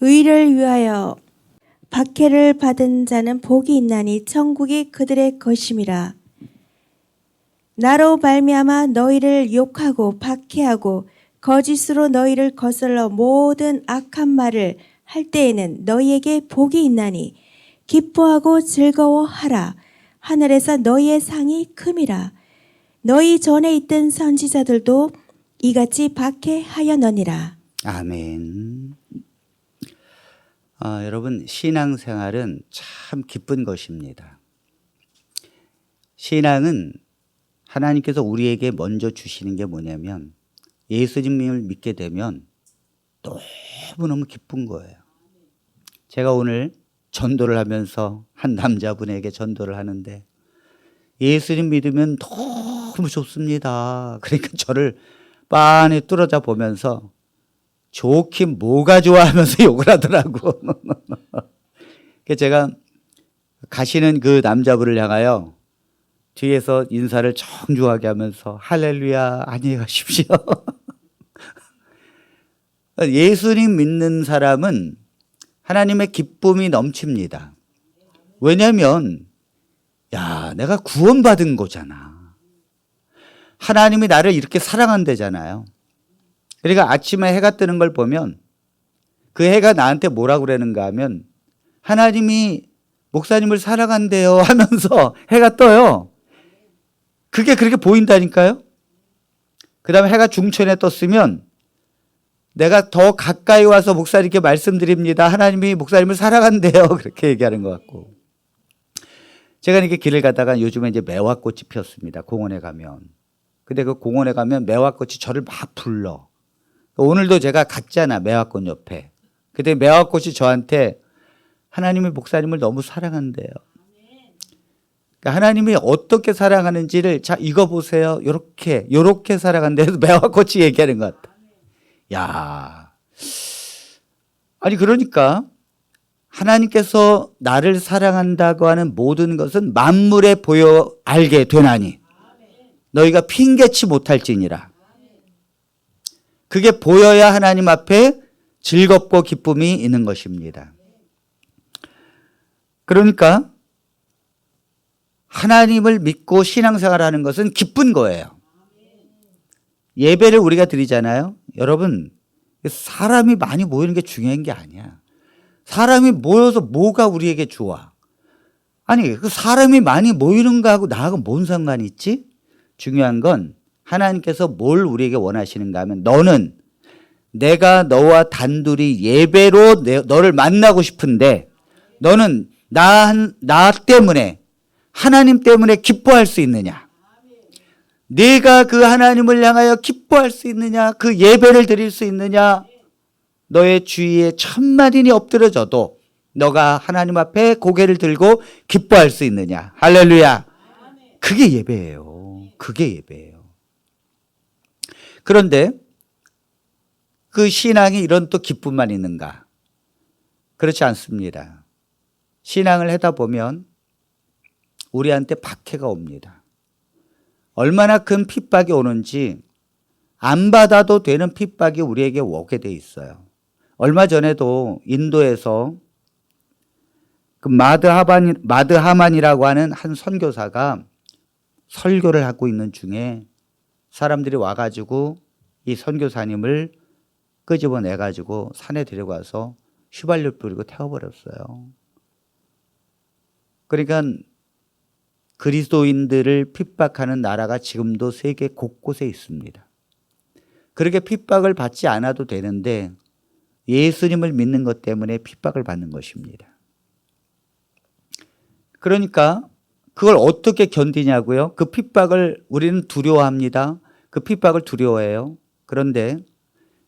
의를 위하여 박해를 받은 자는 복이 있나니 천국이 그들의 것임이라. 나로 말미암아 너희를 욕하고 박해하고 거짓으로 너희를 거슬러 모든 악한 말을 할 때에는 너희에게 복이 있나니 기뻐하고 즐거워하라. 하늘에서 너희의 상이 큼이라. 너희 전에 있던 선지자들도 이같이 박해하였느니라. 아멘. 여러분, 신앙생활은 참 기쁜 것입니다. 신앙은 하나님께서 우리에게 먼저 주시는 게 뭐냐면 예수님을 믿게 되면 너무너무 기쁜 거예요. 제가 오늘 전도를 하면서 한 남자분에게 전도를 하는데 예수님 믿으면 너무 좋습니다. 그러니까 저를 빤히 뚫어져 보면서 좋긴 뭐가 좋아 하면서 욕을 하더라고. 그래서 제가 가시는 그 남자분을 향하여 뒤에서 인사를 정중하게 하면서 할렐루야 안녕히 가십시오. 예수님 믿는 사람은 하나님의 기쁨이 넘칩니다. 왜냐하면 내가 구원받은 거잖아. 하나님이 나를 이렇게 사랑한대잖아요. 그러니까 아침에 해가 뜨는 걸 보면 그 해가 나한테 뭐라고 그러는가 하면 하나님이 목사님을 사랑한대요 하면서 해가 떠요. 그게 그렇게 보인다니까요. 그 다음에 해가 중천에 떴으면 내가 더 가까이 와서 목사님께 말씀드립니다. 하나님이 목사님을 사랑한대요. 그렇게 얘기하는 것 같고. 제가 이렇게 길을 가다가 요즘에 이제 매화꽃이 피었습니다. 공원에 가면. 근데 그 공원에 가면 매화꽃이 저를 막 불러. 오늘도 제가 갔잖아, 매화꽃 옆에. 근데 매화꽃이 저한테 하나님이 목사님을 너무 사랑한대요. 그러니까 하나님이 어떻게 사랑하는지를 자 이거 보세요. 요렇게 사랑한대요. 매화꽃이 얘기하는 것 같아. 아니 그러니까 하나님께서 나를 사랑한다고 하는 모든 것은 만물에 보여 알게 되나니 너희가 핑계치 못할지니라. 그게 보여야 하나님 앞에 즐겁고 기쁨이 있는 것입니다. 그러니까 하나님을 믿고 신앙생활하는 것은 기쁜 거예요. 예배를 우리가 드리잖아요. 여러분, 사람이 많이 모이는 게 중요한 게 아니야. 사람이 모여서 뭐가 우리에게 좋아? 아니, 그 사람이 많이 모이는 거하고 나하고 뭔 상관이 있지? 중요한 건 하나님께서 뭘 우리에게 원하시는가 하면 너는 내가 너와 단둘이 예배로 너를 만나고 싶은데 너는 나 때문에 하나님 때문에 기뻐할 수 있느냐? 네가 그 하나님을 향하여 기뻐할 수 있느냐? 그 예배를 드릴 수 있느냐? 너의 주위에 1000만인이 엎드려져도 너가 하나님 앞에 고개를 들고 기뻐할 수 있느냐? 할렐루야. 그게 예배예요. 그게 예배예요. 그런데 그 신앙이 이런 또 기쁨만 있는가? 그렇지 않습니다. 신앙을 하다 보면 우리한테 박해가 옵니다. 얼마나 큰 핍박이 오는지 안 받아도 되는 핍박이 우리에게 오게 돼 있어요. 얼마 전에도 인도에서 그 마드하만이라고 하는 한 선교사가 설교를 하고 있는 중에 사람들이 와가지고 이 선교사님을 끄집어내가지고 산에 데려가서 휘발유 뿌리고 태워버렸어요. 그러니까 그리스도인들을 핍박하는 나라가 지금도 세계 곳곳에 있습니다. 그렇게 핍박을 받지 않아도 되는데 예수님을 믿는 것 때문에 핍박을 받는 것입니다. 그러니까 그걸 어떻게 견디냐고요? 그 핍박을 우리는 두려워합니다. 그 핍박을 두려워해요. 그런데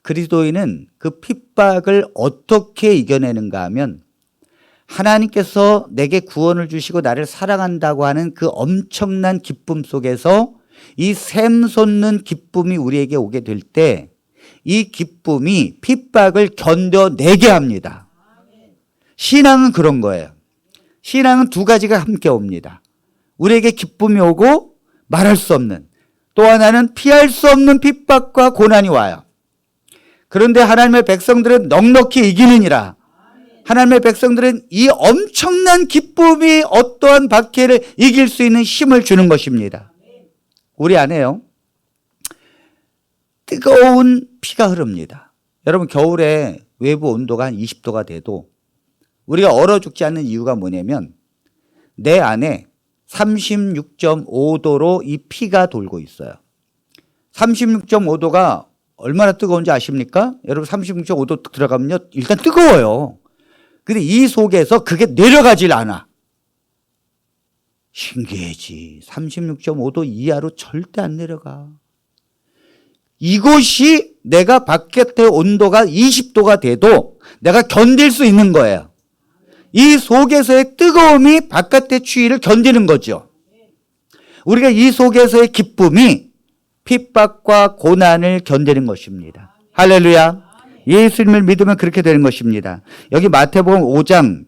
그리스도인은 그 핍박을 어떻게 이겨내는가 하면 하나님께서 내게 구원을 주시고 나를 사랑한다고 하는 그 엄청난 기쁨 속에서 이 샘솟는 기쁨이 우리에게 오게 될 때 이 기쁨이 핍박을 견뎌내게 합니다. 신앙은 그런 거예요. 신앙은 두 가지가 함께 옵니다. 우리에게 기쁨이 오고 말할 수 없는, 또 하나는 피할 수 없는 핍박과 고난이 와요. 그런데 하나님의 백성들은 넉넉히 이기느니라. 하나님의 백성들은 이 엄청난 기쁨이 어떠한 박해를 이길 수 있는 힘을 주는 것입니다. 우리 안에요, 뜨거운 피가 흐릅니다. 여러분, 겨울에 외부 온도가 한 20도가 돼도 우리가 얼어 죽지 않는 이유가 뭐냐면 내 안에 36.5도로 이 피가 돌고 있어요. 36.5도가 얼마나 뜨거운지 아십니까? 여러분, 36.5도 들어가면요, 일단 뜨거워요. 근데 이 속에서 그게 내려가질 않아. 신기하지. 36.5도 이하로 절대 안 내려가. 이곳이 내가 바깥의 온도가 20도가 돼도 내가 견딜 수 있는 거예요. 이 속에서의 뜨거움이 바깥의 추위를 견디는 거죠. 우리가 이 속에서의 기쁨이 핍박과 고난을 견디는 것입니다. 할렐루야. 예수님을 믿으면 그렇게 되는 것입니다. 여기 마태복음 5장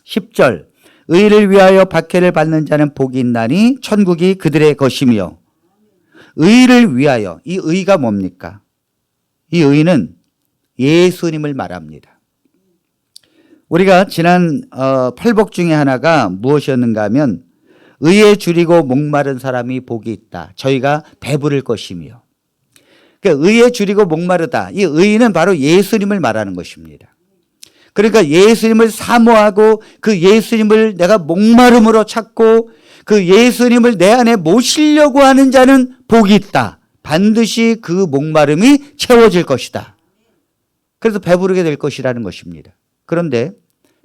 10절, 의를 위하여 박해를 받는 자는 복이 있나니 천국이 그들의 것이며. 의를 위하여, 이 의가 뭡니까? 이 의는 예수님을 말합니다. 우리가 지난 팔복 중에 하나가 무엇이었는가 하면 의에 줄이고 목마른 사람이 복이 있다. 저희가 배부를 것이며. 그러니까 의에 줄이고 목마르다. 이 의는 바로 예수님을 말하는 것입니다. 그러니까 예수님을 사모하고 그 예수님을 내가 목마름으로 찾고 그 예수님을 내 안에 모시려고 하는 자는 복이 있다. 반드시 그 목마름이 채워질 것이다. 그래서 배부르게 될 것이라는 것입니다. 그런데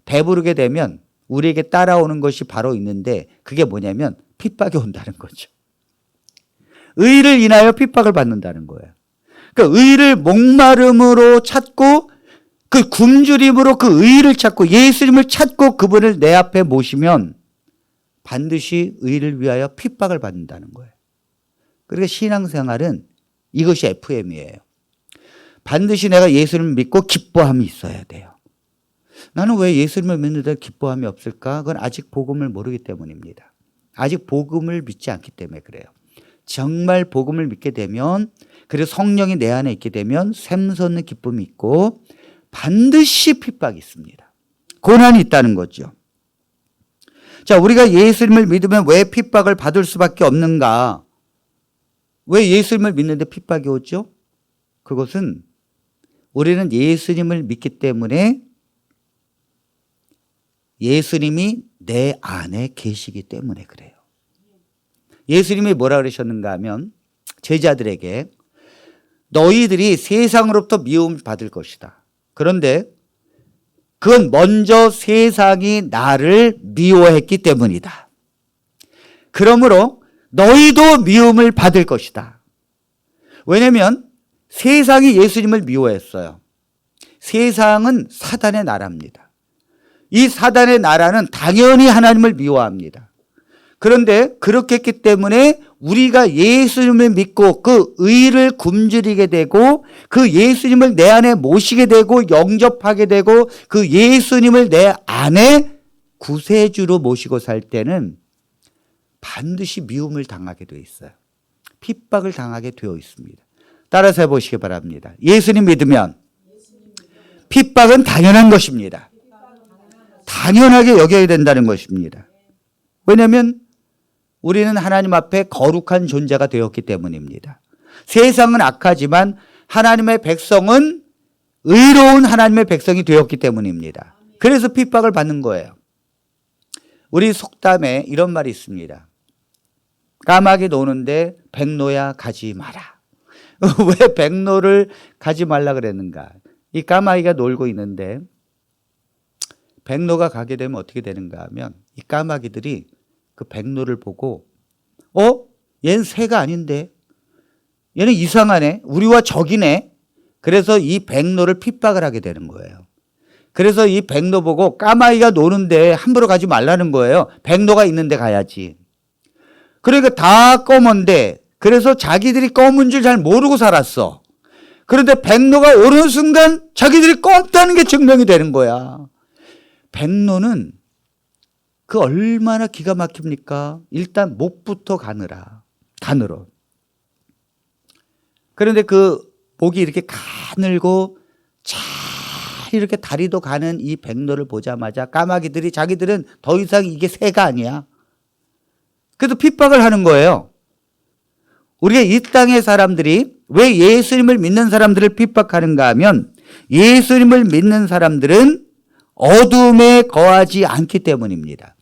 배부르게 되면 우리에게 따라오는 것이 바로 있는데 그게 뭐냐면 핍박이 온다는 거죠. 의를 인하여 핍박을 받는다는 거예요. 그러니까 의를 목마름으로 찾고 그 굶주림으로 그 의를 찾고 예수님을 찾고 그분을 내 앞에 모시면 반드시 의를 위하여 핍박을 받는다는 거예요. 그러니까 신앙생활은 이것이 FM이에요. 반드시 내가 예수님을 믿고 기뻐함이 있어야 돼요. 나는 왜 예수님을 믿는데 기뻐함이 없을까? 그건 아직 복음을 모르기 때문입니다. 아직 복음을 믿지 않기 때문에 그래요. 정말 복음을 믿게 되면, 그리고 성령이 내 안에 있게 되면 샘솟는 기쁨이 있고 반드시 핍박이 있습니다. 고난이 있다는 거죠. 자, 우리가 예수님을 믿으면 왜 핍박을 받을 수밖에 없는가? 왜 예수님을 믿는데 핍박이 오죠? 그것은 우리는 예수님을 믿기 때문에 예수님이 내 안에 계시기 때문에 그래요. 예수님이 뭐라 그러셨는가 하면 제자들에게 너희들이 세상으로부터 미움을 받을 것이다. 그런데 그건 먼저 세상이 나를 미워했기 때문이다. 그러므로 너희도 미움을 받을 것이다. 왜냐하면 세상이 예수님을 미워했어요. 세상은 사단의 나라입니다. 이 사단의 나라는 당연히 하나님을 미워합니다. 그런데 그렇게 했기 때문에 우리가 예수님을 믿고 그 의를 굶주리게 되고 그 예수님을 내 안에 모시게 되고 영접하게 되고 그 예수님을 내 안에 구세주로 모시고 살 때는 반드시 미움을 당하게 되어 있어요. 핍박을 당하게 되어 있습니다. 따라서 해보시기 바랍니다. 예수님 믿으면 핍박은 당연한 것입니다. 당연하게 여겨야 된다는 것입니다. 왜냐하면 우리는 하나님 앞에 거룩한 존재가 되었기 때문입니다. 세상은 악하지만 하나님의 백성은 의로운 하나님의 백성이 되었기 때문입니다. 그래서 핍박을 받는 거예요. 우리 속담에 이런 말이 있습니다. 까마귀 노는데 백로야 가지 마라. 왜 백로를 가지 말라 그랬는가? 이 까마귀가 놀고 있는데 백로가 가게 되면 어떻게 되는가 하면 이 까마귀들이 그 백로를 보고 얘는 새가 아닌데 얘는 이상하네. 우리와 적이네. 그래서 이 백로를 핍박을 하게 되는 거예요. 그래서 이 백로 보고 까마귀가 노는데 함부로 가지 말라는 거예요. 백로가 있는데 가야지. 그러니까 다 검은데 그래서 자기들이 검은 줄 잘 모르고 살았어. 그런데 백로가 오는 순간 자기들이 검다는 게 증명이 되는 거야. 백로는 그 얼마나 기가 막힙니까? 일단 목부터 가늘어. 그런데 그 목이 이렇게 가늘고 잘 이렇게 다리도 가는 이 백로를 보자마자 까마귀들이 자기들은 더 이상 이게 새가 아니야. 그래도 핍박을 하는 거예요. 우리가 이 땅의 사람들이 왜 예수님을 믿는 사람들을 핍박하는가 하면 예수님을 믿는 사람들은 어둠에 거하지 않기 때문입니다.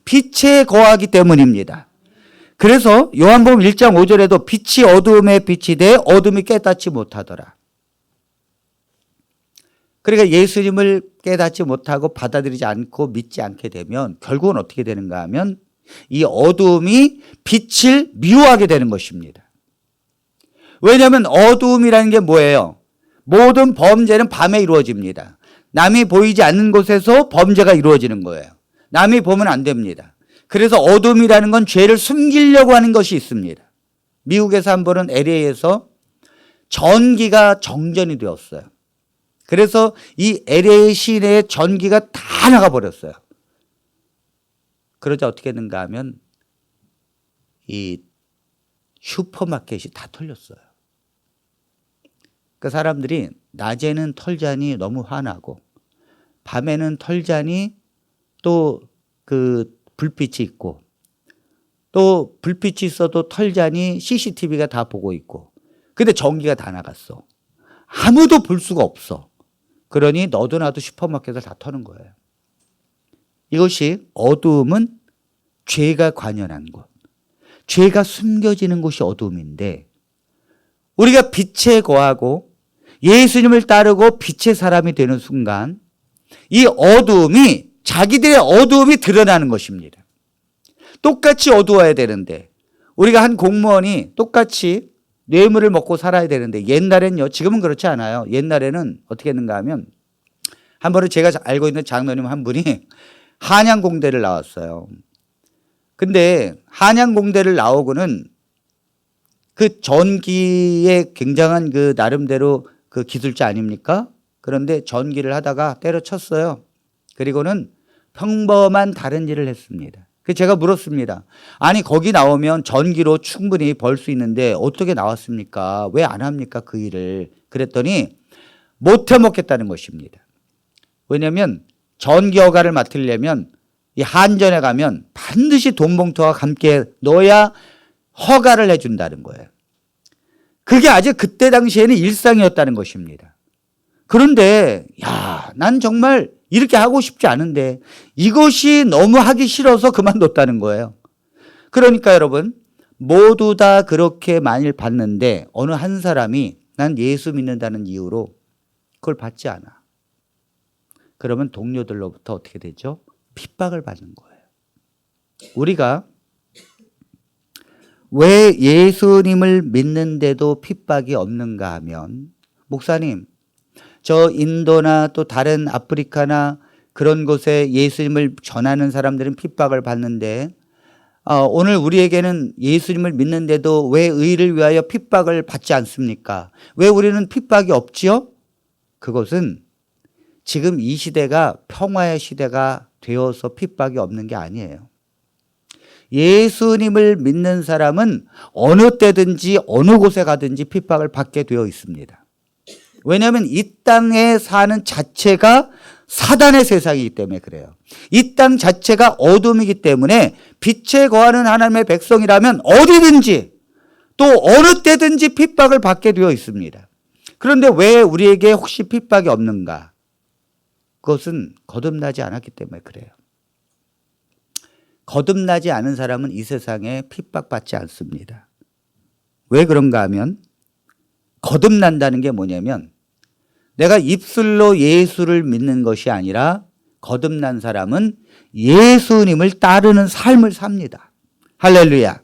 빛에 거하기 때문입니다. 그래서 요한복음 1장 5절에도 빛이 어둠에 비치되 어둠이 깨닫지 못하더라. 그러니까 예수님을 깨닫지 못하고 받아들이지 않고 믿지 않게 되면 결국은 어떻게 되는가 하면 이 어둠이 빛을 미워하게 되는 것입니다. 왜냐하면 어둠이라는 게 뭐예요? 모든 범죄는 밤에 이루어집니다. 남이 보이지 않는 곳에서 범죄가 이루어지는 거예요. 남이 보면 안 됩니다. 그래서 어둠이라는 건 죄를 숨기려고 하는 것이 있습니다. 미국에서 한 번은 LA에서 전기가 정전이 되었어요. 그래서 이 LA 시내에 전기가 다 나가버렸어요. 그러자 어떻게 했는가 하면 이 슈퍼마켓이 다 털렸어요. 그 사람들이 낮에는 털자니 너무 화나고 밤에는 털자니 또 그 불빛이 있고 또 불빛이 있어도 털자니 CCTV가 다 보고 있고 근데 전기가 다 나갔어. 아무도 볼 수가 없어. 그러니 너도 나도 슈퍼마켓을 다 터는 거예요. 이것이 어두움은 죄가 관연한 곳. 죄가 숨겨지는 곳이 어두움인데 우리가 빛에 거하고 예수님을 따르고 빛의 사람이 되는 순간 이 어두움이 자기들의 어두움이 드러나는 것입니다. 똑같이 어두워야 되는데 우리가 한 공무원이 똑같이 뇌물을 먹고 살아야 되는데 옛날엔요. 지금은 그렇지 않아요. 옛날에는 어떻게 했는가 하면 한 번은 제가 알고 있는 장로님 한 분이 한양공대를 나왔어요. 근데 한양공대를 나오고는 그 전기에 굉장한 그 나름대로 그 기술자 아닙니까? 그런데 전기를 하다가 때려쳤어요. 그리고는 평범한 다른 일을 했습니다. 그래서 제가 물었습니다. 아니 거기 나오면 전기로 충분히 벌 수 있는데 어떻게 나왔습니까? 왜 안 합니까 그 일을? 그랬더니 못 해먹겠다는 것입니다. 왜냐하면 전기 허가를 맡으려면 이 한전에 가면 반드시 돈 봉투와 함께 넣어야 허가를 해준다는 거예요. 그게 아직 그때 당시에는 일상이었다는 것입니다. 그런데 난 정말 이렇게 하고 싶지 않은데 이것이 너무 하기 싫어서 그만뒀다는 거예요. 그러니까 여러분 모두 다 그렇게 만일 받는데 어느 한 사람이 난 예수 믿는다는 이유로 그걸 받지 않아. 그러면 동료들로부터 어떻게 되죠? 핍박을 받는 거예요. 우리가 왜 예수님을 믿는데도 핍박이 없는가 하면 목사님 저 인도나 또 다른 아프리카나 그런 곳에 예수님을 전하는 사람들은 핍박을 받는데 오늘 우리에게는 예수님을 믿는데도 왜 의를 위하여 핍박을 받지 않습니까? 왜 우리는 핍박이 없지요? 그것은 지금 이 시대가 평화의 시대가 되어서 핍박이 없는 게 아니에요. 예수님을 믿는 사람은 어느 때든지 어느 곳에 가든지 핍박을 받게 되어 있습니다. 왜냐하면 이 땅에 사는 자체가 사단의 세상이기 때문에 그래요. 이 땅 자체가 어둠이기 때문에 빛에 거하는 하나님의 백성이라면 어디든지 또 어느 때든지 핍박을 받게 되어 있습니다. 그런데 왜 우리에게 혹시 핍박이 없는가? 그것은 거듭나지 않았기 때문에 그래요. 거듭나지 않은 사람은 이 세상에 핍박받지 않습니다. 왜 그런가 하면 거듭난다는 게 뭐냐면 내가 입술로 예수를 믿는 것이 아니라 거듭난 사람은 예수님을 따르는 삶을 삽니다. 할렐루야.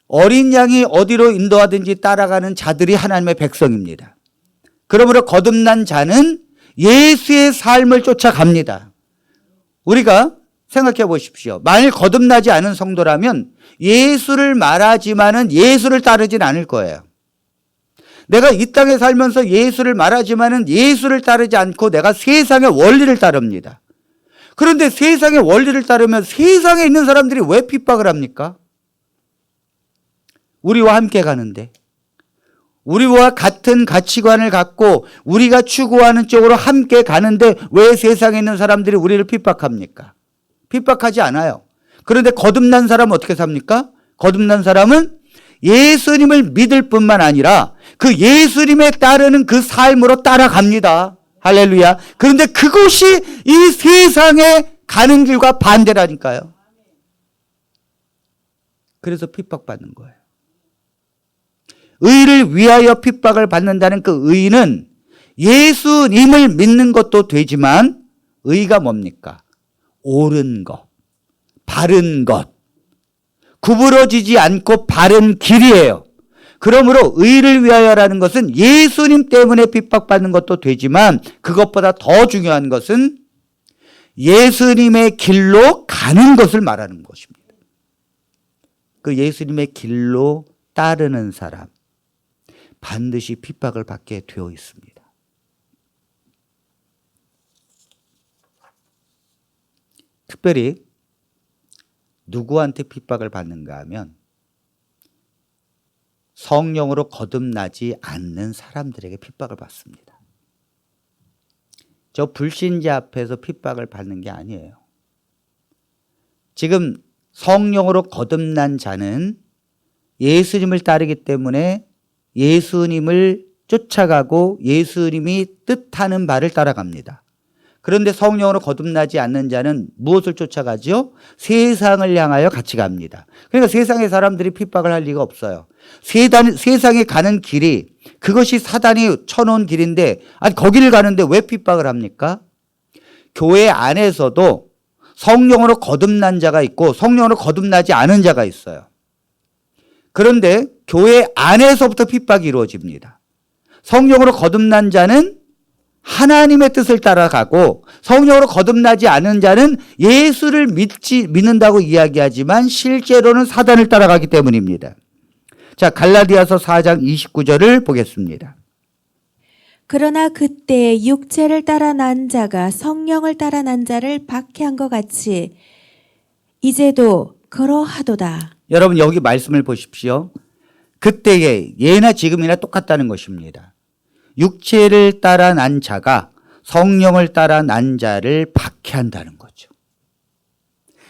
어린 양이 어디로 인도하든지 따라가는 자들이 하나님의 백성입니다. 그러므로 거듭난 자는 예수의 삶을 쫓아갑니다. 우리가 생각해 보십시오. 만일 거듭나지 않은 성도라면 예수를 말하지만은 예수를 따르진 않을 거예요. 내가 이 땅에 살면서 예수를 말하지만은 예수를 따르지 않고 내가 세상의 원리를 따릅니다. 그런데 세상의 원리를 따르면 세상에 있는 사람들이 왜 핍박을 합니까? 우리와 함께 가는데, 우리와 같은 가치관을 갖고 우리가 추구하는 쪽으로 함께 가는데 왜 세상에 있는 사람들이 우리를 핍박합니까? 핍박하지 않아요. 그런데 거듭난 사람은 어떻게 삽니까? 거듭난 사람은 예수님을 믿을 뿐만 아니라 그 예수님에 따르는 그 삶으로 따라갑니다. 할렐루야. 그런데 그것이 이 세상에 가는 길과 반대라니까요. 그래서 핍박받는 거예요. 의를 위하여 핍박을 받는다는 그 의는 예수님을 믿는 것도 되지만 의가 뭡니까? 옳은 것, 바른 것, 구부러지지 않고 바른 길이에요. 그러므로 의를 위하여라는 것은 예수님 때문에 핍박받는 것도 되지만 그것보다 더 중요한 것은 예수님의 길로 가는 것을 말하는 것입니다. 그 예수님의 길로 따르는 사람 반드시 핍박을 받게 되어 있습니다. 특별히 누구한테 핍박을 받는가 하면 성령으로 거듭나지 않는 사람들에게 핍박을 받습니다. 저 불신자 앞에서 핍박을 받는 게 아니에요. 지금 성령으로 거듭난 자는 예수님을 따르기 때문에 예수님을 쫓아가고 예수님이 뜻하는 바를 따라갑니다. 그런데 성령으로 거듭나지 않는 자는 무엇을 쫓아가죠? 세상을 향하여 같이 갑니다. 그러니까 세상의 사람들이 핍박을 할 리가 없어요. 세상에 가는 길이 그것이 사단이 쳐놓은 길인데 아니 거기를 가는데 왜 핍박을 합니까? 교회 안에서도 성령으로 거듭난 자가 있고 성령으로 거듭나지 않은 자가 있어요. 그런데 교회 안에서부터 핍박이 이루어집니다. 성령으로 거듭난 자는 하나님의 뜻을 따라가고 성령으로 거듭나지 않은 자는 예수를 믿는다고 이야기하지만 실제로는 사단을 따라가기 때문입니다. 자, 갈라디아서 4장 29절을 보겠습니다. 그러나 그때 육체를 따라 난 자가 성령을 따라 난 자를 박해한 것 같이 이제도 그러하도다. 여러분 여기 말씀을 보십시오. 그때에 예나 지금이나 똑같다는 것입니다. 육체를 따라 난 자가 성령을 따라 난 자를 박해한다는 거죠.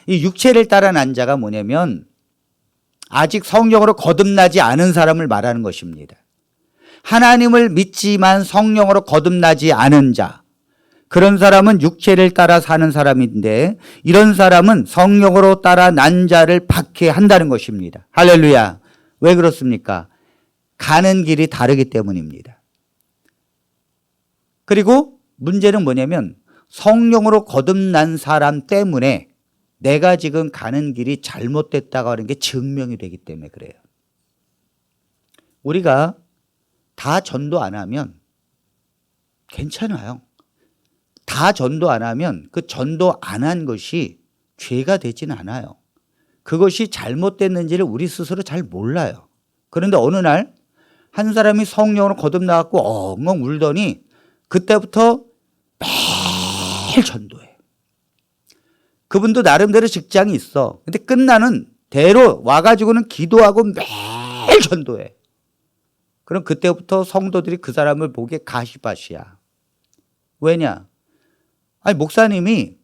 이 육체를 따라 난 자가 뭐냐면 아직 성령으로 거듭나지 않은 사람을 말하는 것입니다. 하나님을 믿지만 성령으로 거듭나지 않은 자, 그런 사람은 육체를 따라 사는 사람인데 이런 사람은 성령으로 따라 난 자를 박해한다는 것입니다. 할렐루야. 왜 그렇습니까? 가는 길이 다르기 때문입니다. 그리고 문제는 뭐냐면 성령으로 거듭난 사람 때문에 내가 지금 가는 길이 잘못됐다고 하는 게 증명이 되기 때문에 그래요. 우리가 다 전도 안 하면 괜찮아요. 다 전도 안 하면 그 전도 안 한 것이 죄가 되지는 않아요. 그것이 잘못됐는지를 우리 스스로 잘 몰라요. 그런데 어느 날 한 사람이 성령으로 거듭나갖고 엉엉 울더니 그때부터 매일 전도해. 그분도 나름대로 직장이 있어. 근데 끝나는 대로 와가지고는 기도하고 매일 전도해. 그럼 그때부터 성도들이 그 사람을 보기에 가시밭이야. 왜냐? 아니 목사님이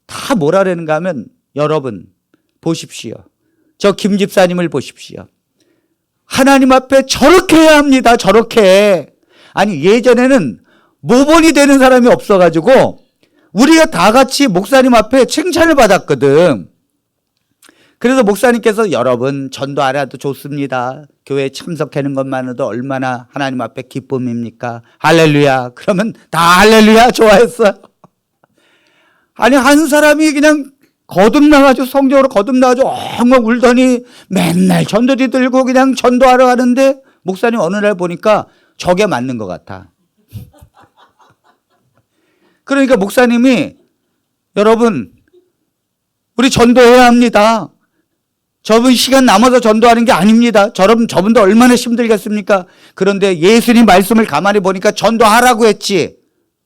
다 뭐라는가 하면 여러분 보십시오. 저 김 집사님을 보십시오. 하나님 앞에 저렇게 해야 합니다. 저렇게. 아니 예전에는 모본이 되는 사람이 없어가지고 우리가 다 같이 목사님 앞에 칭찬을 받았거든. 그래서 목사님께서 여러분 전도 안 해도 좋습니다. 교회에 참석하는 것만으로도 얼마나 하나님 앞에 기쁨입니까? 할렐루야. 그러면 다 할렐루야 좋아했어요. 아니 한 사람이 그냥 거듭나가지고 성령으로 거듭나가지고 엉엉 울더니 맨날 전도지 들고 그냥 전도하러 가는데 목사님 어느 날 보니까 저게 맞는 것 같아. 그러니까 목사님이 여러분 우리 전도해야 합니다. 저분 시간 남아서 전도하는 게 아닙니다. 저분도 얼마나 힘들겠습니까? 그런데 예수님 말씀을 가만히 보니까 전도하라고 했지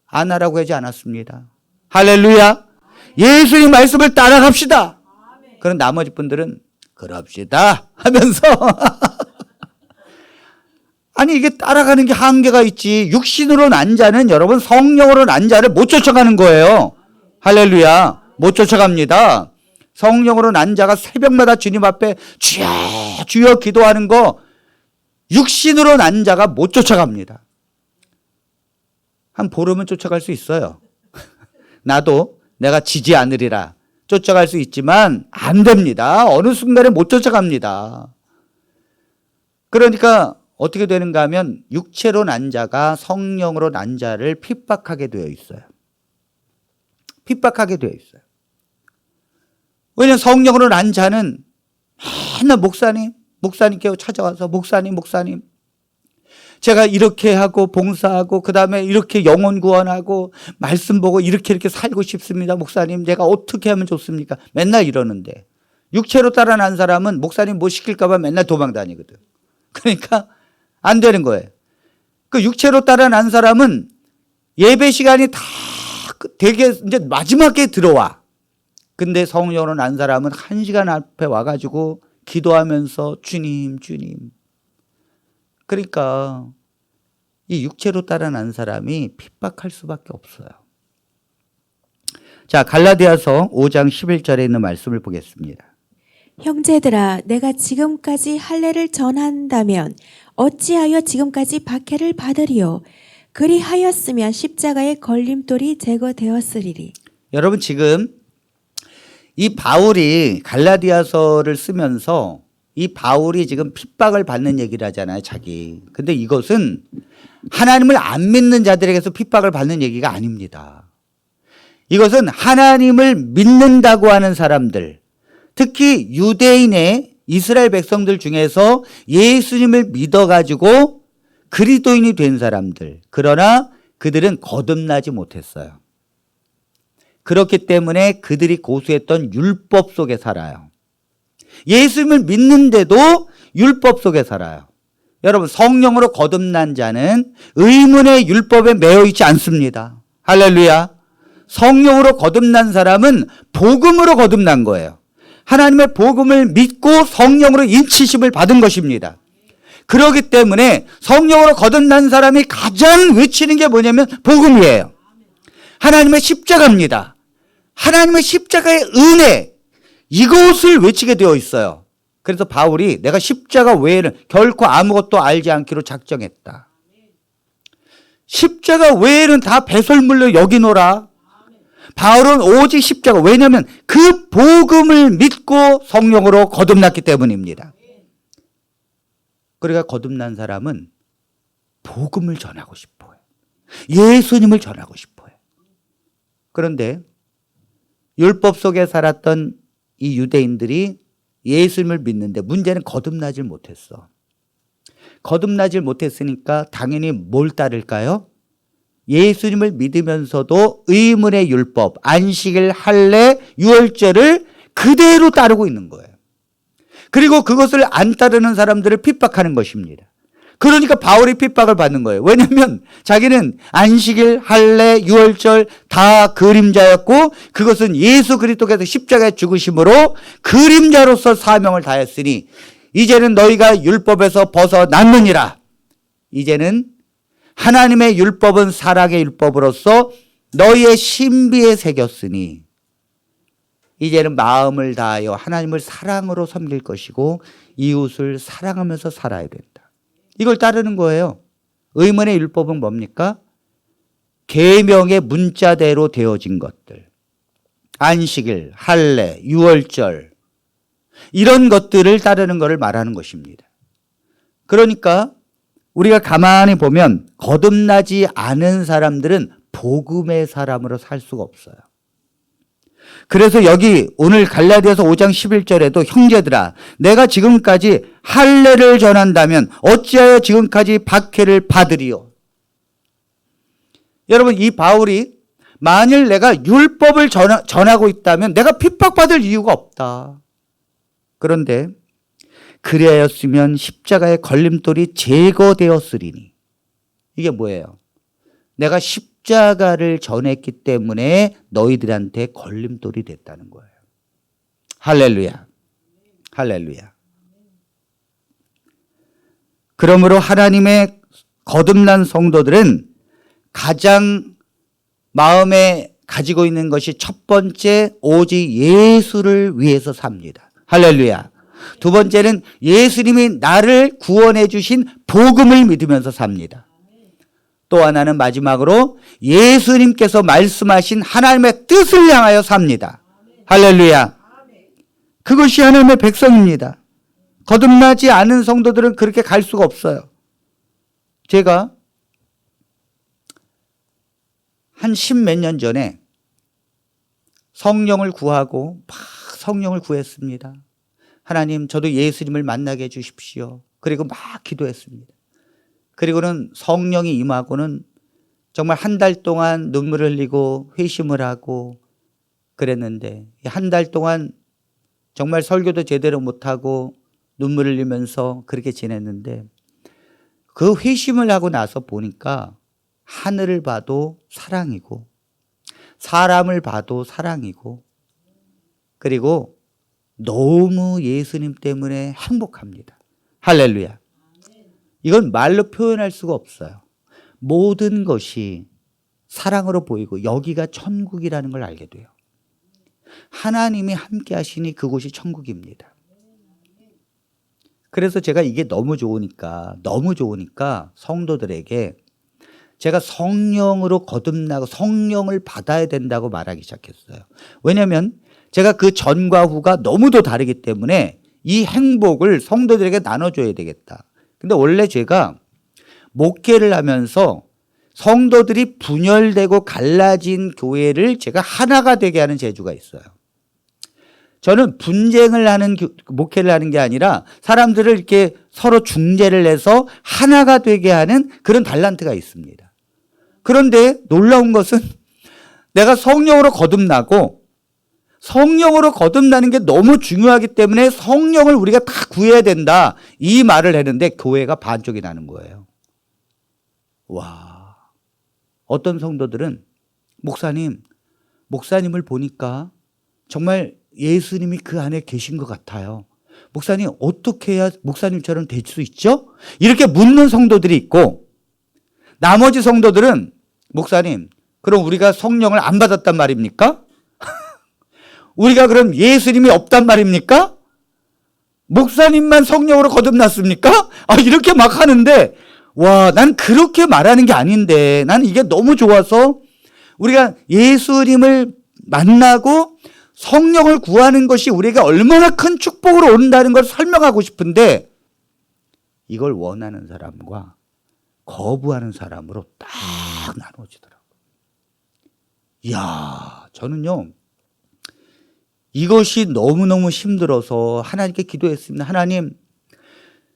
안 하라고 하지 않았습니다. 할렐루야. 예수님 말씀을 따라갑시다. 그런 나머지 분들은 그럽시다 하면서 아니 이게 따라가는 게 한계가 있지. 육신으로 난 자는 여러분 성령으로 난 자를 못 쫓아가는 거예요. 할렐루야. 못 쫓아갑니다. 성령으로 난 자가 새벽마다 주님 앞에 주여 주여 기도하는 거 육신으로 난 자가 못 쫓아갑니다. 한 보름은 쫓아갈 수 있어요. 나도 내가 지지 않으리라 쫓아갈 수 있지만 안 됩니다. 어느 순간에 못 쫓아갑니다. 그러니까 어떻게 되는가 하면 육체로 난 자가 성령으로 난 자를 핍박하게 되어 있어요. 핍박하게 되어 있어요. 왜냐하면 성령으로 난 자는 맨날 목사님께 찾아와서 목사님 제가 이렇게 하고 봉사하고 그 다음에 이렇게 영혼 구원하고 말씀 보고 이렇게 살고 싶습니다. 목사님 제가 어떻게 하면 좋습니까? 맨날 이러는데 육체로 따라 난 사람은 목사님 뭐 시킬까 봐 맨날 도망다니거든. 그러니까 안 되는 거예요. 그 육체로 따라 난 사람은 예배 시간이 다 되게 이제 마지막에 들어와. 근데 성령으로 난 사람은 1시간 앞에 와가지고 기도하면서 주님. 그러니까 이 육체로 따라 난 사람이 핍박할 수밖에 없어요. 자, 갈라디아서 5장 11절에 있는 말씀을 보겠습니다. 형제들아, 내가 지금까지 할례를 전한다면 어찌하여 지금까지 박해를 받으리요? 그리하였으면 십자가의 걸림돌이 제거되었으리리. 여러분 지금 이 바울이 갈라디아서를 쓰면서 이 바울이 지금 핍박을 받는 얘기를 하잖아요, 자기. 근데 이것은 하나님을 안 믿는 자들에게서 핍박을 받는 얘기가 아닙니다. 이것은 하나님을 믿는다고 하는 사람들, 특히 유대인의 이스라엘 백성들 중에서 예수님을 믿어가지고 그리스도인이 된 사람들, 그러나 그들은 거듭나지 못했어요. 그렇기 때문에 그들이 고수했던 율법 속에 살아요. 예수님을 믿는데도 율법 속에 살아요. 여러분 성령으로 거듭난 자는 의문의 율법에 매여 있지 않습니다. 할렐루야. 성령으로 거듭난 사람은 복음으로 거듭난 거예요. 하나님의 복음을 믿고 성령으로 인치심을 받은 것입니다. 그렇기 때문에 성령으로 거듭난 사람이 가장 외치는 게 뭐냐면 복음이에요. 하나님의 십자가입니다. 하나님의 십자가의 은혜, 이것을 외치게 되어 있어요. 그래서 바울이 내가 십자가 외에는 결코 아무것도 알지 않기로 작정했다. 십자가 외에는 다 배설물로 여기노라. 바울은 오직 십자가, 왜냐하면 그 복음을 믿고 성령으로 거듭났기 때문입니다. 그러니까 거듭난 사람은 복음을 전하고 싶어요. 예수님을 전하고 싶어요. 그런데 율법 속에 살았던 이 유대인들이 예수님을 믿는데 문제는 거듭나질 못했어. 거듭나질 못했으니까 당연히 뭘 따를까요? 예수님을 믿으면서도 의문의 율법, 안식일, 할례, 유월절을 그대로 따르고 있는 거예요. 그리고 그것을 안 따르는 사람들을 핍박하는 것입니다. 그러니까 바울이 핍박을 받는 거예요. 왜냐하면 자기는 안식일, 할례, 유월절 다 그림자였고 그것은 예수 그리스도께서 십자가에 죽으심으로 그림자로서 사명을 다했으니 이제는 너희가 율법에서 벗어났느니라. 이제는 하나님의 율법은 사랑의 율법으로서 너희의 신비에 새겼으니 이제는 마음을 다하여 하나님을 사랑으로 섬길 것이고 이웃을 사랑하면서 살아야 된다. 이걸 따르는 거예요. 의문의 율법은 뭡니까? 계명의 문자대로 되어진 것들. 안식일, 할례, 유월절 이런 것들을 따르는 것을 말하는 것입니다. 그러니까 우리가 가만히 보면 거듭나지 않은 사람들은 복음의 사람으로 살 수가 없어요. 그래서 여기 오늘 갈라디아서 5장 11절에도 형제들아 내가 지금까지 할례를 전한다면 어찌하여 지금까지 박해를 받으리요. 여러분 이 바울이 만일 내가 율법을 전하고 있다면 내가 핍박받을 이유가 없다. 그런데 그리하였으면 십자가의 걸림돌이 제거되었으리니 이게 뭐예요? 내가 십자가를 전했기 때문에 너희들한테 걸림돌이 됐다는 거예요. 할렐루야. 할렐루야. 그러므로 하나님의 거듭난 성도들은 가장 마음에 가지고 있는 것이 첫 번째, 오직 예수를 위해서 삽니다. 할렐루야. 두 번째는 예수님이 나를 구원해 주신 복음을 믿으면서 삽니다. 또 하나는 마지막으로 예수님께서 말씀하신 하나님의 뜻을 향하여 삽니다. 할렐루야. 그것이 하나님의 백성입니다. 거듭나지 않은 성도들은 그렇게 갈 수가 없어요. 제가 한 10몇 년 전에 성령을 구하고 막 성령을 구했습니다. 하나님, 저도 예수님을 만나게 해 주십시오. 그리고 막 기도했습니다. 그리고는 성령이 임하고는 정말 한 달 동안 눈물을 흘리고 회심을 하고 그랬는데, 한 달 동안 정말 설교도 제대로 못하고 눈물을 흘리면서 그렇게 지냈는데, 그 회심을 하고 나서 보니까 하늘을 봐도 사랑이고 사람을 봐도 사랑이고, 그리고 너무 예수님 때문에 행복합니다. 할렐루야. 이건 말로 표현할 수가 없어요. 모든 것이 사랑으로 보이고 여기가 천국이라는 걸 알게 돼요. 하나님이 함께 하시니 그곳이 천국입니다. 그래서 제가 이게 너무 좋으니까 성도들에게 제가 성령으로 거듭나고 성령을 받아야 된다고 말하기 시작했어요. 왜냐하면 제가 그 전과 후가 너무도 다르기 때문에 이 행복을 성도들에게 나눠줘야 되겠다. 근데 원래 제가 목회를 하면서 성도들이 분열되고 갈라진 교회를 제가 하나가 되게 하는 재주가 있어요. 저는 분쟁을 하는 목회를 하는 게 아니라 사람들을 이렇게 서로 중재를 해서 하나가 되게 하는 그런 달란트가 있습니다. 그런데 놀라운 것은 내가 성령으로 거듭나고 성령으로 거듭나는 게 너무 중요하기 때문에 성령을 우리가 다 구해야 된다, 이 말을 했는데 교회가 반쪽이 나는 거예요. 와, 어떤 성도들은 목사님을 보니까 정말 예수님이 그 안에 계신 것 같아요. 목사님, 어떻게 해야 목사님처럼 될 수 있죠? 이렇게 묻는 성도들이 있고, 나머지 성도들은 목사님, 그럼 우리가 성령을 안 받았단 말입니까? 우리가 그럼 예수님이 없단 말입니까? 목사님만 성령으로 거듭났습니까? 이렇게 막 하는데, 와, 난 그렇게 말하는 게 아닌데, 나는 이게 너무 좋아서 우리가 예수님을 만나고 성령을 구하는 것이 우리에게 얼마나 큰 축복으로 온다는 걸 설명하고 싶은데, 이걸 원하는 사람과 거부하는 사람으로 딱 나눠지더라고요. 이야, 저는요, 이것이 너무너무 힘들어서 하나님께 기도했습니다. 하나님,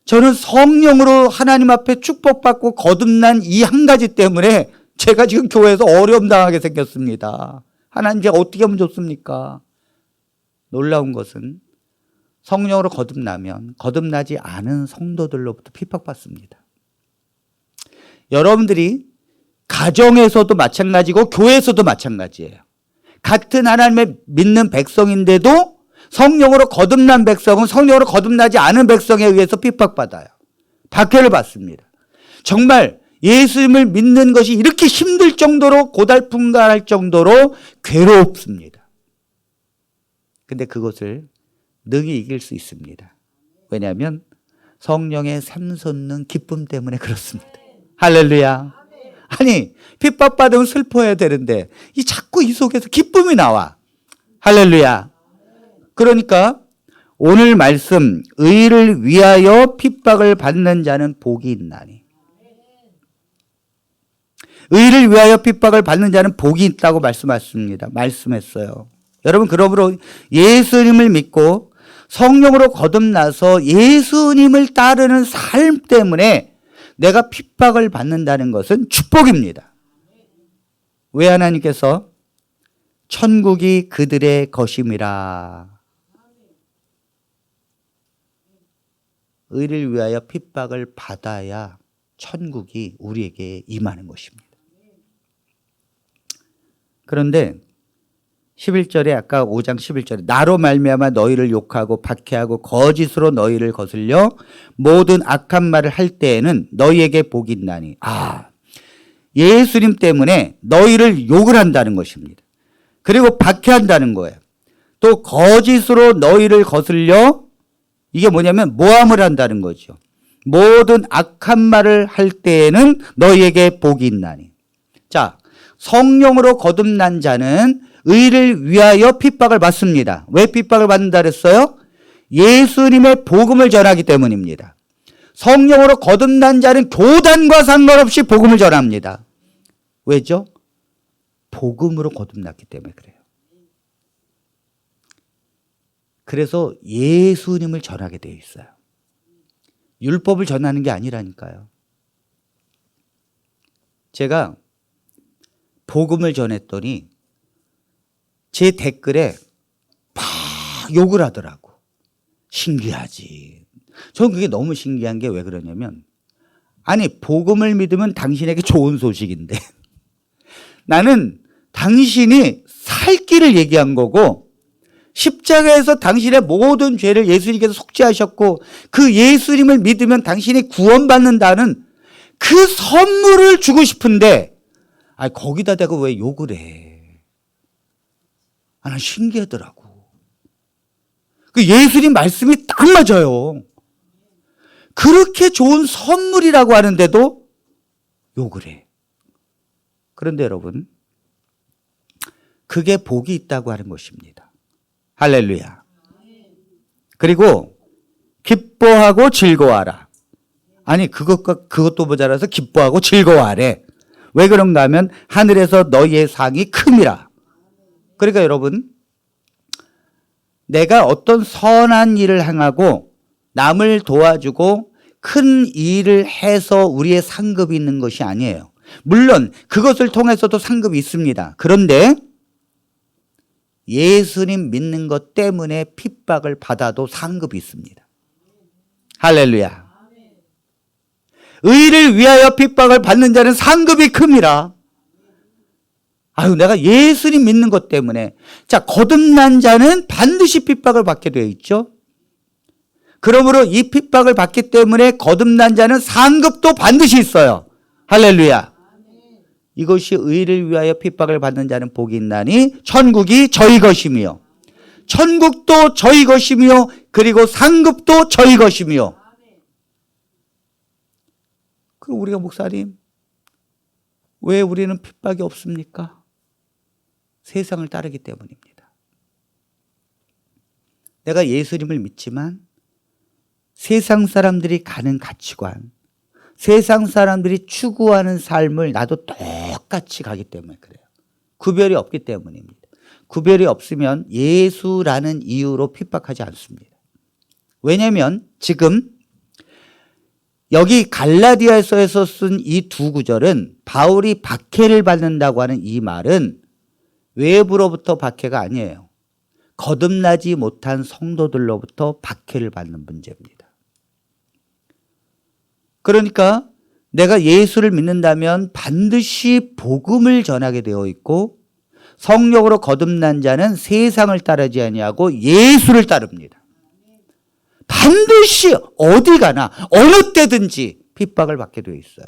저는 성령으로 하나님 앞에 축복받고 거듭난 이 한 가지 때문에 제가 지금 교회에서 어려움 당하게 생겼습니다. 하나님, 제가 어떻게 하면 좋습니까? 놀라운 것은 성령으로 거듭나면 거듭나지 않은 성도들로부터 핍박받습니다. 여러분들이 가정에서도 마찬가지고 교회에서도 마찬가지예요. 같은 하나님의 믿는 백성인데도 성령으로 거듭난 백성은 성령으로 거듭나지 않은 백성에 의해서 핍박받아요. 박해를 받습니다. 정말 예수님을 믿는 것이 이렇게 힘들 정도로, 고달픈가할 정도로 괴롭습니다. 근데 그것을 능히 이길 수 있습니다. 왜냐하면 성령의 샘솟는 기쁨 때문에 그렇습니다. 할렐루야. 아니, 핍박받으면 슬퍼해야 되는데 자꾸 이 속에서 기쁨이 나와. 할렐루야. 그러니까 오늘 말씀, 의를 위하여 핍박을 받는 자는 복이 있나니. 의를 위하여 핍박을 받는 자는 복이 있다고 말씀했어요. 여러분, 그러므로 예수님을 믿고 성령으로 거듭나서 예수님을 따르는 삶 때문에 내가 핍박을 받는다는 것은 축복입니다. 왜? 하나님께서 천국이 그들의 것임이라. 의를 위하여 핍박을 받아야 천국이 우리에게 임하는 것입니다. 그런데 11절에 아까 5장 11절에 나로 말미암아 너희를 욕하고 박해하고 거짓으로 너희를 거슬려 모든 악한 말을 할 때에는 너희에게 복이 있나니. 예수님 때문에 너희를 욕을 한다는 것입니다. 그리고 박해한다는 거예요. 또 거짓으로 너희를 거슬려, 이게 뭐냐면 모함을 한다는 거죠. 모든 악한 말을 할 때에는 너희에게 복이 있나니. 자, 성령으로 거듭난 자는 의를 위하여 핍박을 받습니다. 왜 핍박을 받는다 그랬어요? 예수님의 복음을 전하기 때문입니다. 성령으로 거듭난 자는 교단과 상관없이 복음을 전합니다. 왜죠? 복음으로 거듭났기 때문에 그래요. 그래서 예수님을 전하게 되어 있어요. 율법을 전하는 게 아니라니까요. 제가 복음을 전했더니 제 댓글에 막 욕을 하더라고. 신기하지. 저는 그게 너무 신기한 게 왜 그러냐면, 아니 복음을 믿으면 당신에게 좋은 소식인데 나는 당신이 살 길을 얘기한 거고, 십자가에서 당신의 모든 죄를 예수님께서 속죄하셨고 그 예수님을 믿으면 당신이 구원받는다는 그 선물을 주고 싶은데, 거기다 대고 왜 욕을 해? 난 신기하더라고. 그 예수님 말씀이 딱 맞아요. 그렇게 좋은 선물이라고 하는데도 욕을 해. 그런데 여러분, 그게 복이 있다고 하는 것입니다. 할렐루야. 그리고 기뻐하고 즐거워하라. 아니 그것도 모자라서 기뻐하고 즐거워하래. 왜 그런가 하면 하늘에서 너희의 상이 큼이라. 그러니까 여러분, 내가 어떤 선한 일을 행하고 남을 도와주고 큰 일을 해서 우리의 상급이 있는 것이 아니에요. 물론 그것을 통해서도 상급이 있습니다. 그런데 예수님 믿는 것 때문에 핍박을 받아도 상급이 있습니다. 할렐루야. 의를 위하여 핍박을 받는 자는 상급이 큼이라. 내가 예수님 믿는 것 때문에. 자, 거듭난 자는 반드시 핍박을 받게 되어 있죠. 그러므로 이 핍박을 받기 때문에 거듭난 자는 상급도 반드시 있어요. 할렐루야. 이것이 의를 위하여 핍박을 받는 자는 복이 있나니 천국이 저희 것이며, 천국도 저희 것이며, 그리고 상급도 저희 것이며. 그럼 우리가 목사님, 왜 우리는 핍박이 없습니까? 세상을 따르기 때문입니다. 내가 예수님을 믿지만 세상 사람들이 가는 가치관, 세상 사람들이 추구하는 삶을 나도 똑같이 가기 때문에 그래요. 구별이 없기 때문입니다. 구별이 없으면 예수라는 이유로 핍박하지 않습니다. 왜냐하면 지금 여기 갈라디아서에서 쓴 이 두 구절은 바울이 박해를 받는다고 하는 이 말은 외부로부터 박해가 아니에요. 거듭나지 못한 성도들로부터 박해를 받는 문제입니다. 그러니까 내가 예수를 믿는다면 반드시 복음을 전하게 되어 있고, 성령으로 거듭난 자는 세상을 따르지 아니하고 예수를 따릅니다. 반드시 어디 가나 어느 때든지 핍박을 받게 되어 있어요.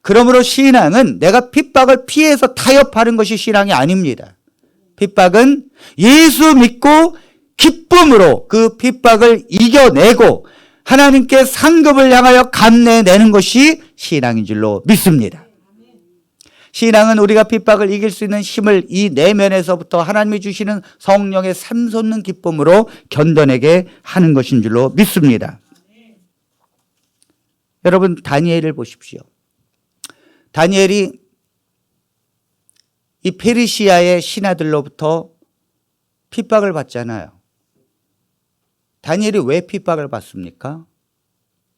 그러므로 신앙은 내가 핍박을 피해서 타협하는 것이 신앙이 아닙니다. 핍박은 예수 믿고 기쁨으로 그 핍박을 이겨내고 하나님께 상급을 향하여 감내내는 것이 신앙인 줄로 믿습니다. 신앙은 우리가 핍박을 이길 수 있는 힘을 이 내면에서부터 하나님이 주시는 성령의 샘솟는 기쁨으로 견뎌내게 하는 것인 줄로 믿습니다. 여러분, 다니엘을 보십시오. 다니엘이 이 페르시아의 신하들로부터 핍박을 받잖아요. 다니엘이 왜 핍박을 받습니까?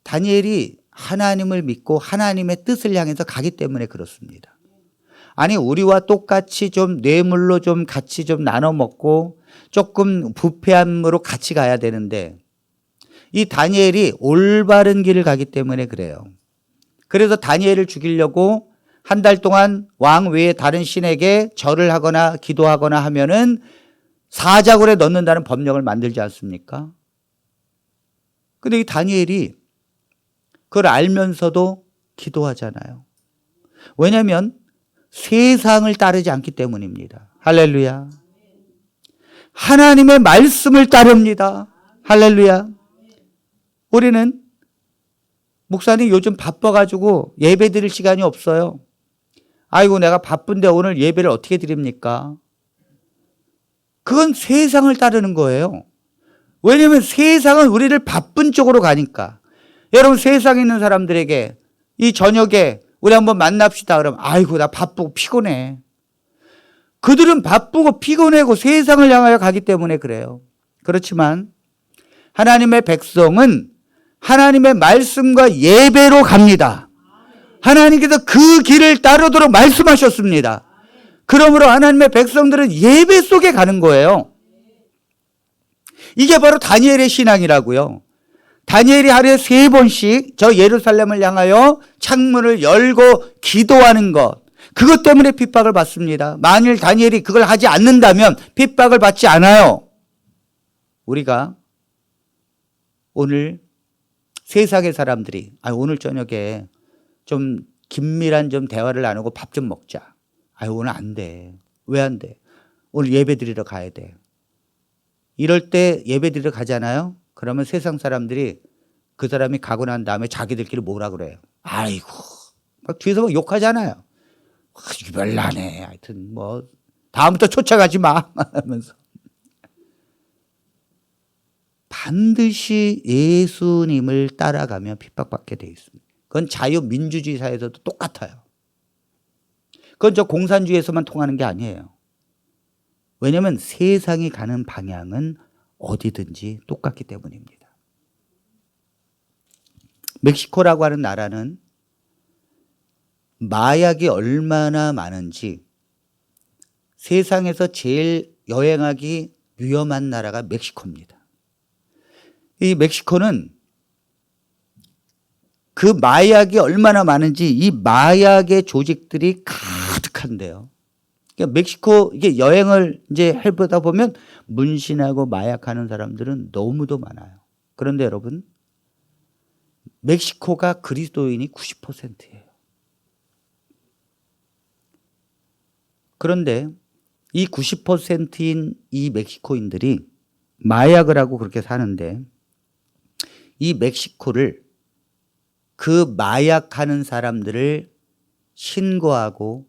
다니엘이 하나님을 믿고 하나님의 뜻을 향해서 가기 때문에 그렇습니다. 아니, 우리와 똑같이 좀 뇌물로 좀 같이 좀 나눠 먹고 조금 부패함으로 같이 가야 되는데, 이 다니엘이 올바른 길을 가기 때문에 그래요. 그래서 다니엘을 죽이려고 한 달 동안 왕 외에 다른 신에게 절을 하거나 기도하거나 하면은 사자굴에 넣는다는 법령을 만들지 않습니까? 근데 이 다니엘이 그걸 알면서도 기도하잖아요. 왜냐하면 세상을 따르지 않기 때문입니다. 할렐루야. 하나님의 말씀을 따릅니다. 할렐루야. 우리는 목사님 요즘 바빠가지고 예배 드릴 시간이 없어요. 아이고 내가 바쁜데 오늘 예배를 어떻게 드립니까? 그건 세상을 따르는 거예요. 왜냐하면 세상은 우리를 바쁜 쪽으로 가니까. 여러분 세상에 있는 사람들에게 이 저녁에 우리 한번 만납시다 그러면 아이고 나 바쁘고 피곤해. 그들은 바쁘고 피곤하고 세상을 향하여 가기 때문에 그래요. 그렇지만 하나님의 백성은 하나님의 말씀과 예배로 갑니다. 하나님께서 그 길을 따르도록 말씀하셨습니다. 그러므로 하나님의 백성들은 예배 속에 가는 거예요. 이게 바로 다니엘의 신앙이라고요. 다니엘이 하루에 3번씩 저 예루살렘을 향하여 창문을 열고 기도하는 것, 그것 때문에 핍박을 받습니다. 만일 다니엘이 그걸 하지 않는다면 핍박을 받지 않아요. 우리가 오늘 세상의 사람들이 오늘 저녁에 좀 긴밀한 좀 대화를 나누고 밥 좀 먹자. 오늘 안 돼. 왜 안 돼? 오늘 예배 드리러 가야 돼. 이럴 때 예배 드리러 가잖아요. 그러면 세상 사람들이 그 사람이 가고 난 다음에 자기들끼리 뭐라 그래요. 아이고 막 뒤에서 막 욕하잖아요. 유별나네. 하여튼 뭐 다음부터 쫓아가지 마 하면서. 반드시 예수님을 따라가면 핍박받게 돼 있습니다. 그건 자유민주주의 사회에서도 똑같아요. 그건 저 공산주의에서만 통하는 게 아니에요. 왜냐하면 세상이 가는 방향은 어디든지 똑같기 때문입니다. 멕시코라고 하는 나라는 마약이 얼마나 많은지 세상에서 제일 여행하기 위험한 나라가 멕시코입니다. 이 멕시코는 그 마약이 얼마나 많은지 이 마약의 조직들이 가득한데요. 그러니까 멕시코 이게 여행을 이제 해보다 보면 문신하고 마약하는 사람들은 너무도 많아요. 그런데 여러분, 멕시코가 그리스도인이 90%예요. 그런데 이 90%인 이 멕시코인들이 마약을 하고 그렇게 사는데 이 멕시코를 그 마약하는 사람들을 신고하고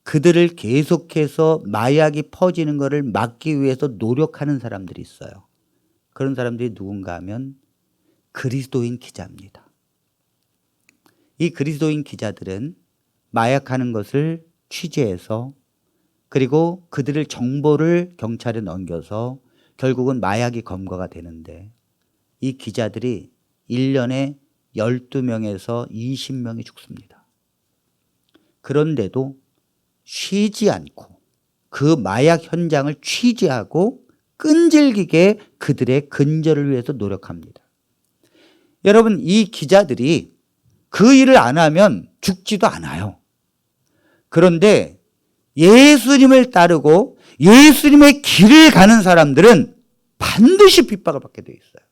그들을 계속해서 마약이 퍼지는 것을 막기 위해서 노력하는 사람들이 있어요. 그런 사람들이 누군가 하면 그리스도인 기자입니다. 이 그리스도인 기자들은 마약하는 것을 취재해서 그리고 그들의 정보를 경찰에 넘겨서 결국은 마약이 검거가 되는데 이 기자들이 1년에 12명에서 20명이 죽습니다. 그런데도 쉬지 않고 그 마약 현장을 취재하고 끈질기게 그들의 근절을 위해서 노력합니다. 여러분, 이 기자들이 그 일을 안 하면 죽지도 않아요. 그런데 예수님을 따르고 예수님의 길을 가는 사람들은 반드시 핍박을 받게 되어 있어요.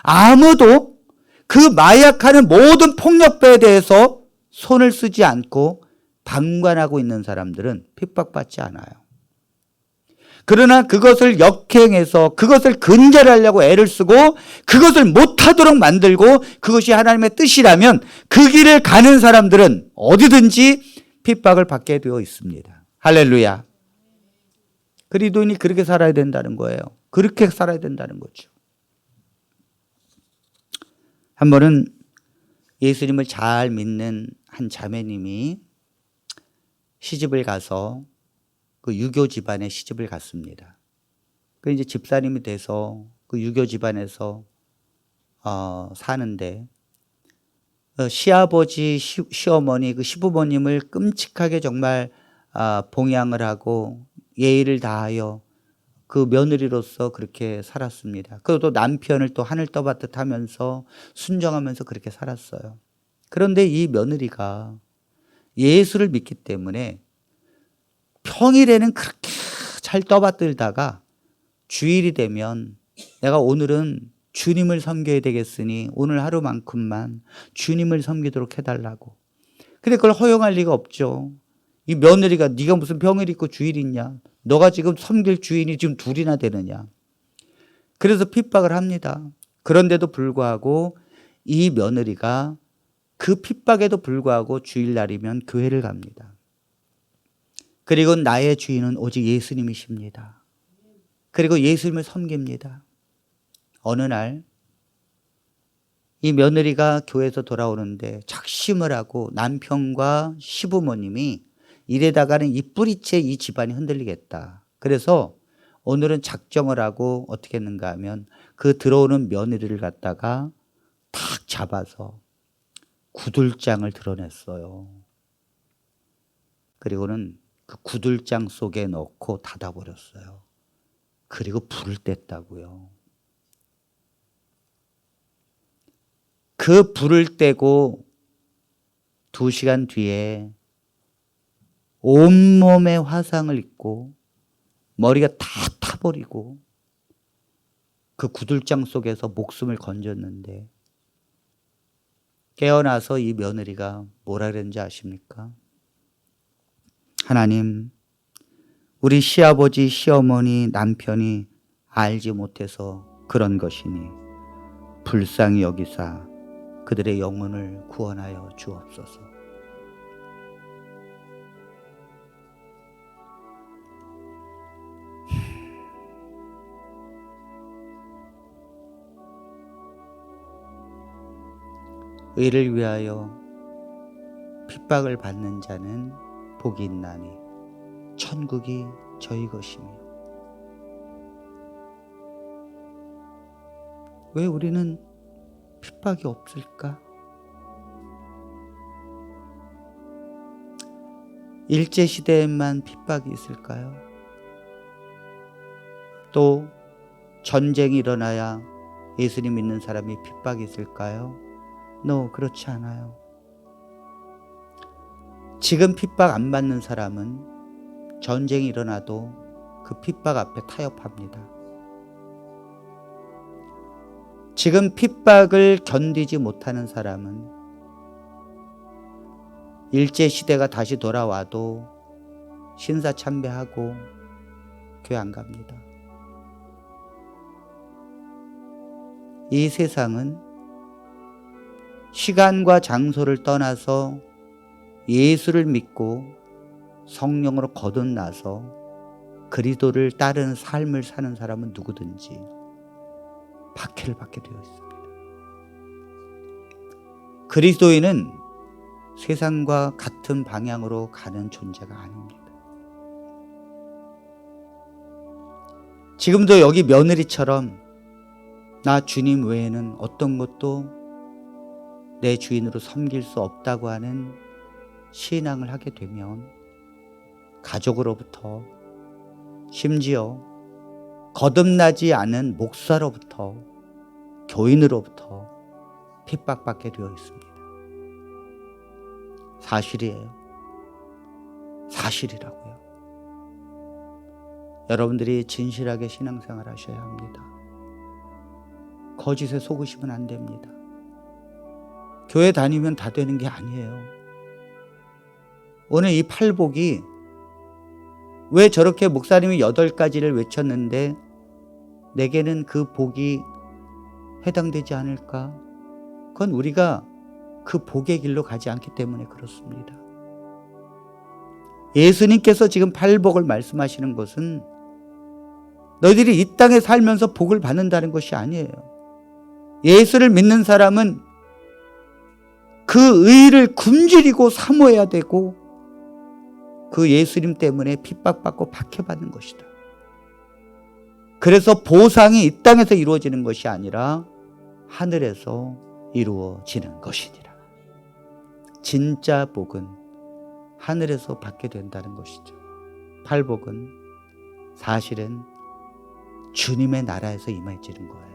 아무도 그 마약하는 모든 폭력배에 대해서 손을 쓰지 않고 방관하고 있는 사람들은 핍박받지 않아요. 그러나 그것을 역행해서 그것을 근절하려고 애를 쓰고 그것을 못하도록 만들고 그것이 하나님의 뜻이라면 그 길을 가는 사람들은 어디든지 핍박을 받게 되어 있습니다. 할렐루야. 그리스도인이 그렇게 살아야 된다는 거예요. 그렇게 살아야 된다는 거죠. 한 번은 예수님을 잘 믿는 한 자매님이 시집을 가서 그 유교 집안에 시집을 갔습니다. 그 이제 집사님이 돼서 그 유교 집안에서 사는데 시아버지, 시어머니, 그 시부모님을 끔찍하게 정말 봉양을 하고 예의를 다하여 그 며느리로서 그렇게 살았습니다. 그리고 또 남편을 또 하늘 떠받듯 하면서 순정하면서 그렇게 살았어요. 그런데 이 며느리가 예수를 믿기 때문에 평일에는 그렇게 잘 떠받들다가 주일이 되면 내가 오늘은 주님을 섬겨야 되겠으니 오늘 하루만큼만 주님을 섬기도록 해달라고. 근데 그걸 허용할 리가 없죠. 이 며느리가 네가 무슨 평일 있고 주일 있냐? 너가 지금 섬길 주인이 지금 둘이나 되느냐? 그래서 핍박을 합니다. 그런데도 불구하고 이 며느리가 그 핍박에도 불구하고 주일날이면 교회를 갑니다. 그리고 나의 주인은 오직 예수님이십니다. 그리고 예수님을 섬깁니다. 어느 날 이 며느리가 교회에서 돌아오는데 작심을 하고 남편과 시부모님이 이래다가는 이 뿌리째 이 집안이 흔들리겠다. 그래서 오늘은 작정을 하고 어떻게 했는가 하면 그 들어오는 며느리를 갖다가 탁 잡아서 구들장을 드러냈어요. 그리고는 그 구들장 속에 넣고 닫아버렸어요. 그리고 불을 뗐다고요. 그 불을 떼고 2시간 뒤에 온몸에 화상을 입고 머리가 다 타버리고 그 구들장 속에서 목숨을 건졌는데 깨어나서 이 며느리가 뭐라 그랬는지 아십니까? 하나님, 우리 시아버지, 시어머니, 남편이 알지 못해서 그런 것이니 불쌍히 여기사 그들의 영혼을 구원하여 주옵소서. 의를 위하여 핍박을 받는 자는 복이 있나니 천국이 저희 것이며. 왜 우리는 핍박이 없을까? 일제시대에만 핍박이 있을까요? 또 전쟁이 일어나야 예수님 믿는 사람이 핍박이 있을까요? No, 그렇지 않아요. 지금 핍박 안 받는 사람은 전쟁이 일어나도 그 핍박 앞에 타협합니다. 지금 핍박을 견디지 못하는 사람은 일제시대가 다시 돌아와도 신사참배하고 교회 안 갑니다. 이 세상은 시간과 장소를 떠나서 예수를 믿고 성령으로 거듭나서 그리스도를 따르는 삶을 사는 사람은 누구든지 박해를 받게 되어 있습니다. 그리스도인은 세상과 같은 방향으로 가는 존재가 아닙니다. 지금도 여기 며느리처럼 나 주님 외에는 어떤 것도 내 주인으로 섬길 수 없다고 하는 신앙을 하게 되면 가족으로부터 심지어 거듭나지 않은 목사로부터 교인으로부터 핍박받게 되어 있습니다. 사실이에요. 사실이라고요. 여러분들이 진실하게 신앙생활 하셔야 합니다. 거짓에 속으시면 안 됩니다. 교회 다니면 다 되는 게 아니에요. 오늘 이 팔복이 왜 저렇게 목사님이 8가지를 외쳤는데 내게는 그 복이 해당되지 않을까? 그건 우리가 그 복의 길로 가지 않기 때문에 그렇습니다. 예수님께서 지금 팔복을 말씀하시는 것은 너희들이 이 땅에 살면서 복을 받는다는 것이 아니에요. 예수를 믿는 사람은 그 의를 굶주리고 사모해야 되고 그 예수님 때문에 핍박받고 박해받는 것이다. 그래서 보상이 이 땅에서 이루어지는 것이 아니라 하늘에서 이루어지는 것이니라. 진짜 복은 하늘에서 받게 된다는 것이죠. 팔복은 사실은 주님의 나라에서 임해지는 거예요.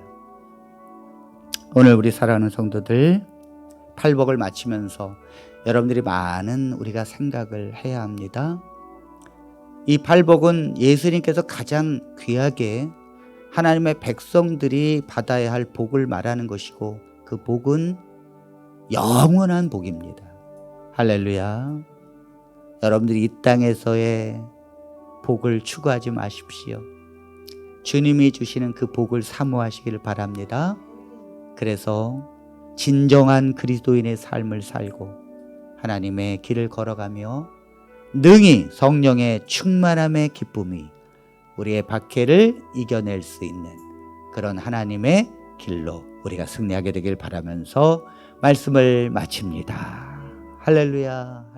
오늘 우리 사랑하는 성도들, 팔복을 마치면서 여러분들이 많은 우리가 생각을 해야 합니다. 이 팔복은 예수님께서 가장 귀하게 하나님의 백성들이 받아야 할 복을 말하는 것이고, 그 복은 영원한 복입니다. 할렐루야. 여러분들이 이 땅에서의 복을 추구하지 마십시오. 주님이 주시는 그 복을 사모하시기를 바랍니다. 그래서 진정한 그리스도인의 삶을 살고 하나님의 길을 걸어가며 능히 성령의 충만함의 기쁨이 우리의 박해를 이겨낼 수 있는 그런 하나님의 길로 우리가 승리하게 되길 바라면서 말씀을 마칩니다. 할렐루야.